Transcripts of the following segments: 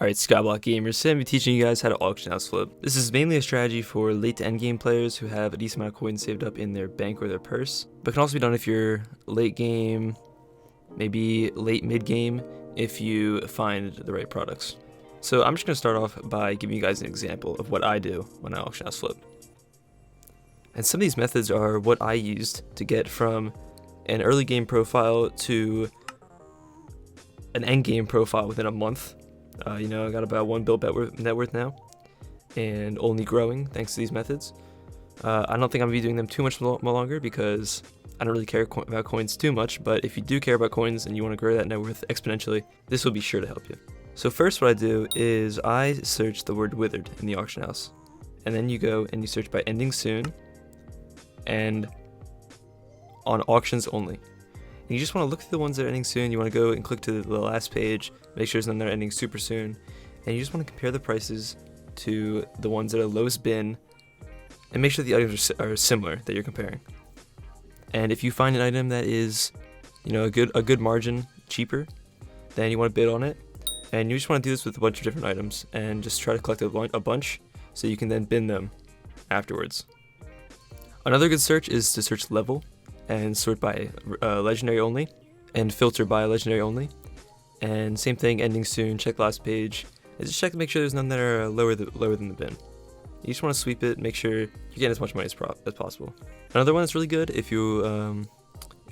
Alright, Skyblock gamers, today I'm going to be teaching you guys how to auction house flip. This is mainly a strategy for late to endgame players who have a decent amount of coins saved up in their bank or their purse, but can also be done if you're late game, maybe late mid game, if you find the right products. So I'm just going to start off by giving you guys an example of what I do when I auction house flip. And some of these methods are what I used to get from an early game profile to an end game profile within a month. I got about 1 bill net worth now, and only growing thanks to these methods. I don't think I'm going to be doing them too much more longer because I don't really care about coins too much, but if you do care about coins and you want to grow that net worth exponentially, this will be sure to help you. So first what I do is I search the word withered in the auction house, and then you go and you search by ending soon and on auctions only. And you just want to look through the ones that are ending soon. You want to go and click to the last page, make sure there's none that are ending super soon, and you just want to compare the prices to the ones that are lowest bin and make sure the items are similar that you're comparing. And if you find an item that is, a good margin cheaper, then you want to bid on it. And you just want to do this with a bunch of different items and just try to collect a bunch so you can then bin them afterwards. Another good search is to search level and sort by legendary only and filter by legendary only. And same thing, ending soon, check last page, and just check to make sure there's none that are lower than the bin. You just want to sweep it, make sure you get as much money as possible. Another one that's really good if you,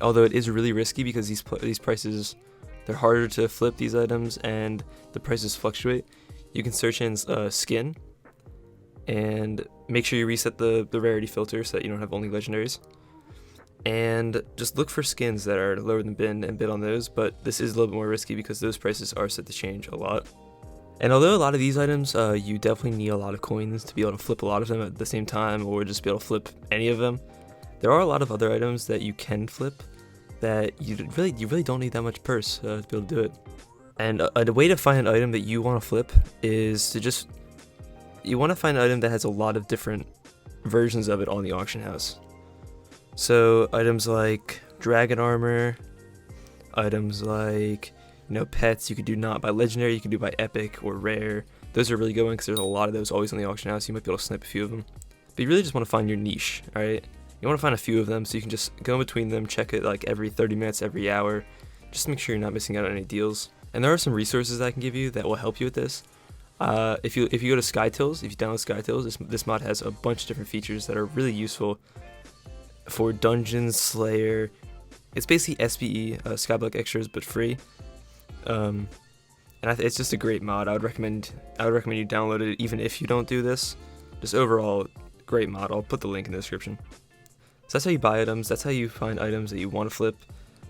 although it is really risky because these prices, they're harder to flip these items and the prices fluctuate. You can search in skin and make sure you reset the rarity filter so that you don't have only legendaries. And just look for skins that are lower than bin and bid on those, but this is a little bit more risky because those prices are set to change a lot. And although a lot of these items, you definitely need a lot of coins to be able to flip a lot of them at the same time or just be able to flip any of them, there are a lot of other items that you can flip that you really don't need that much purse to be able to do it. And a way to find an item that you want to flip is to you want to find an item that has a lot of different versions of it on the auction house. So items like dragon armor, items like pets, you could do not by legendary, you can do by epic or rare. Those are really good ones because there's a lot of those always on the auction house. You might be able to snipe a few of them, but you really just want to find your niche. All right, you want to find a few of them so you can just go in between them, check it like every 30 minutes, every hour, just to make sure you're not missing out on any deals. And there are some resources that I can give you that will help you with this. If you go to SkyTills, if you download SkyTills, this mod has a bunch of different features that are really useful for Dungeon Slayer. It's basically SBE, Skyblock extras, but free. And it's just a great mod. I would recommend you download it even if you don't do this. Just overall, great mod. I'll put the link in the description. So that's how you buy items. That's how you find items that you want to flip.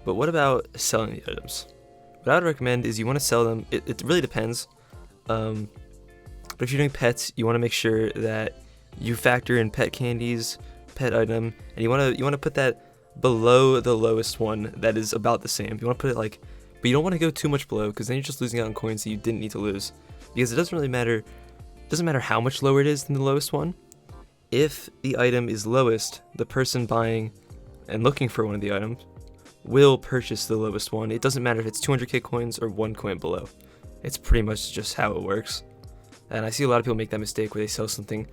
But what about selling the items? What I would recommend is you want to sell them. It really depends. But if you're doing pets, you want to make sure that you factor in pet candies, pet item, and you want to put that below the lowest one that is about the same. You want to put it but you don't want to go too much below because then you're just losing out on coins that you didn't need to lose. Because it doesn't really matter. It doesn't matter how much lower it is than the lowest one. If the item is lowest, the person buying and looking for one of the items will purchase the lowest one. It doesn't matter if it's 200k coins or 1 coin below. It's pretty much just how it works. And I see a lot of people make that mistake where they sell something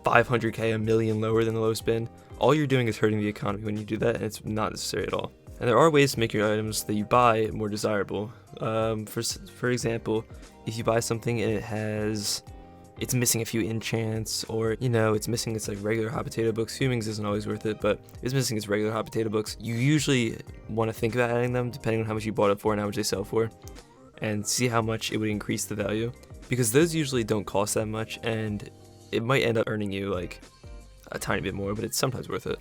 500k, a million lower than the lowest bin. All you're doing is hurting the economy when you do that, and it's not necessary at all. And there are ways to make your items that you buy more desirable. For example, if you buy something and it's missing a few enchants, or it's missing its like regular hot potato books. Fumings isn't always worth it, but if it's missing its regular hot potato books, you usually want to think about adding them depending on how much you bought it for and how much they sell for, and see how much it would increase the value, because those usually don't cost that much, and it might end up earning you like a tiny bit more, but it's sometimes worth it.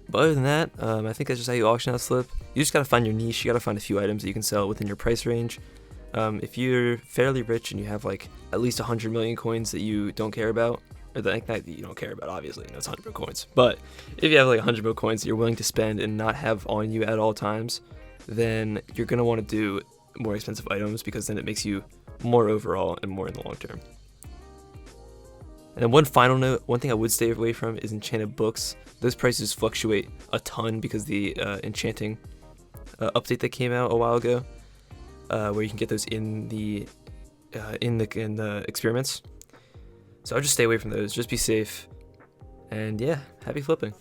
But other than that, I think that's just how you auction house flip. You just gotta find your niche. You gotta find a few items that you can sell within your price range. If you're fairly rich and you have like at least 100 million coins that you don't care about, or that you don't care about, obviously, it's 100 million coins. But if you have like 100 million coins that you're willing to spend and not have on you at all times, then you're gonna want to do more expensive items because then it makes you more overall and more in the long term. And then one final note, one thing I would stay away from is enchanted books. Those prices fluctuate a ton because the enchanting update that came out a while ago, where you can get those in the in the experiments. So I'll just stay away from those. Just be safe. And yeah, happy flipping.